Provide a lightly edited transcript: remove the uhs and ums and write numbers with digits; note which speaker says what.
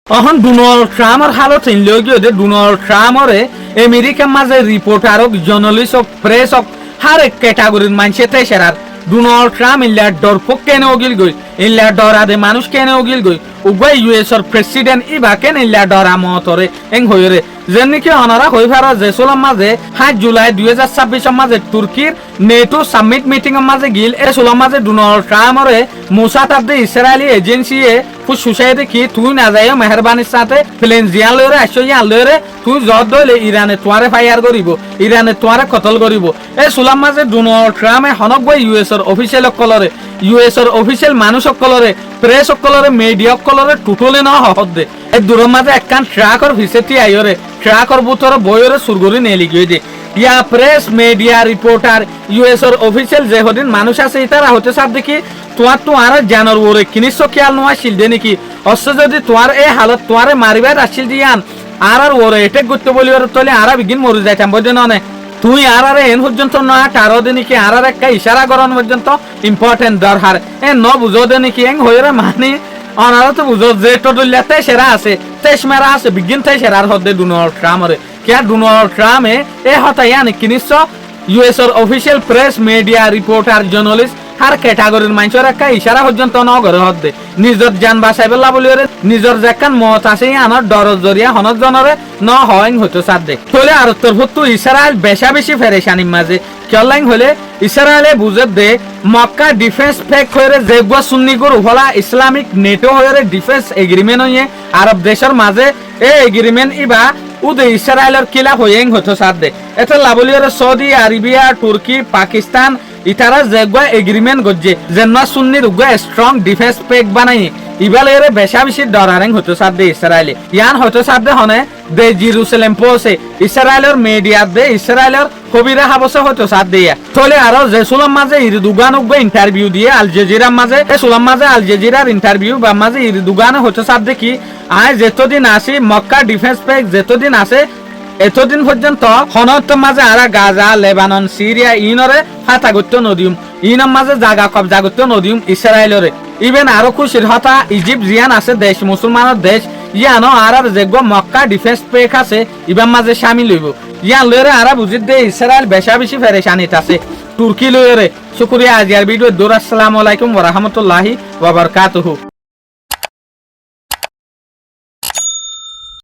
Speaker 1: এখন ডোনাল্ড ট্রাম্পর হালত ইনলিও ডোনাল্ড ট্রাম্পরে আমেরিকার মাঝে রিপোর্টার হোক জার্নালিস্ট হোক প্রেস হোক হার এক ক্যাটাগরির মানুষে তেসেরার ডোনাল্ড ট্রাম্প ইল্লার ডরপক কেনে ওগিল গই ইল্লার ডরাদে মানুষ কেনে ওগিল গই উভয় ইউএসর প্রেসিডেন্ট ইবা কেন ইল্লার ডরা মতরে এং হইরে যেন নাকি অনারা হই ফারা জেসুলার মাঝে 7 জুলাই 2026 মাঝে তুর্কির নেটো সামিট মিটিং এর মাঝে গিল এ সুলার মাঝে ডোনাল্ড ট্রাম্পরে মুসাতাবদে ইসরায়েলি এজেন্সি এ ফুস সুসাইডে কি তুই না যায় মেহরবানির সাথে প্লেন জিয়ান লরে আসো ইয়ান লরে তুই জদ দইলে ইরানে তোয়ারে ফায়ার করিব ইরানে তোয়ারে কতল করিব এ সুলার মাঝে ডোনাল্ড ট্রাম্পে হনক বই ইউএসর অফিসিয়াল কলরে ইউএসর অফিসিয়াল মানুষ কলরে প্রেস কলরে মিডিয়া কলরে টুটলে না হদে এ দূরের মাঝে একখান ট্রাকর ভিসেটি আইরে ট্রাকর বুতর বইরে সুরগরি নেলি গিয়ে দে ইয়া প্রেস মিডিয়া রিপোর্টার ইউএসর অফিসিয়াল যে হদিন মানুষ আছে ইতারা হতে সার দেখি তোমার জানার ওরে কিনিস খেয়াল নোয়া শিল দে নাকি অস্ত্র যদি তোমার এই হালত তোমারে মারিবার আসছিল দিয়ান আর ওরে এটেক করতে বলি ওর তলে আর বিগিন মরে যাইতাম বলতে ননে তুই আর এন পর্যন্ত না টারো দে নাকি আর একটা ইশারা করান পর্যন্ত ইম্পর্টেন্ট দরকার এ ন বুঝো দে নাকি এং হইরে মানে অনারা তো বুঝো যে টোটলিয়াতে সেরা আছে তেস মেরা আছে বিগিন তাই সেরার হদে ডোনাল্ড ট্রাম্পরে क्या डोनाल्ड ट्राम्प ए हता यानी किनिस यूएसर official press media reporter journalist हर कैटेगरीर मानसर একটা ইশারা পর্যন্ত ন করে হদে নিজর জান বাঁচাইবেলা বলিরে নিজর যেকান মত আছে আনার ডর জরিয়া হনক জনরে ন হয়ং হতো সাদে তলে আর তরফতু ইসরায়েল বেশা বেশি ফেরেশানি মাঝে কেলাইং হলে ইসরায়েলে বুঝে দে মক্কা ডিফেন্স ফেক হয়ে জেগুয়া সুন্নি গুরু হলা ইসলামিক নেটো হয়ে ডিফেন্স এগ্রিমেন্ট হয়ে আরব দেশের মাঝে এ এগ্রিমেন্ট ইবা উদে ইসরায়েলের খিলাফ হয়েং হতো সাদে এটা লাবলিয়র সৌদি আরবিয়া তুর্কি পাকিস্তান ইতারা জেগুয়া এগ্রিমেন্ট গজ্জে জেন্না সুন্নির উগা স্ট্রং ডিফেন্স পেক বানাই ইবালেরে বেশা বেশি ডরারেং হতো সাদে ইসরায়েলে ইয়ান হতো সাদে হনে দে জেরুসালেম পৌঁছে ইসরায়েলের মিডিয়া দে ইসরায়েলের কবিরা হাবসে হতো সাদে তলে আরো জেসুলাম মাঝে ইরদুগান উগা ইন্টারভিউ দিয়ে আল জাজিরা মাঝে সুলাম মাঝে আল জাজিরার ইন্টারভিউ বা মাঝে ইরদুগান হতো সাদে কি আয় যেতদিন আসি মক্কা ডিফেন্স পেক যেতদিন আসে এতদিন পর্যন্ত হনত মাঝে আরা গাজা লেবানন সিরিয়া ইনরে হাতা করতে নদীম ইনর মাঝে জাগা কবজা করতে নদীম ইসরায়েলরে ইভেন আরো খুশির হতা ইজিপ্ট জিয়ান আছে দেশ মুসলমানের দেশ ইয়ানো আর যেগো মক্কা ডিফেন্স পেক আছে ইবান মাঝে শামিল হইব ইয়ান লরে আরা বুঝিত দে ইসরায়েল বেশা বেশি ফেরেশানিত আছে তুর্কি লরে শুকরিয়া আজিয়ার ভিডিও দূর আসসালামু আলাইকুম ওয়া রাহমাতুল্লাহি ওয়া বারাকাতুহু।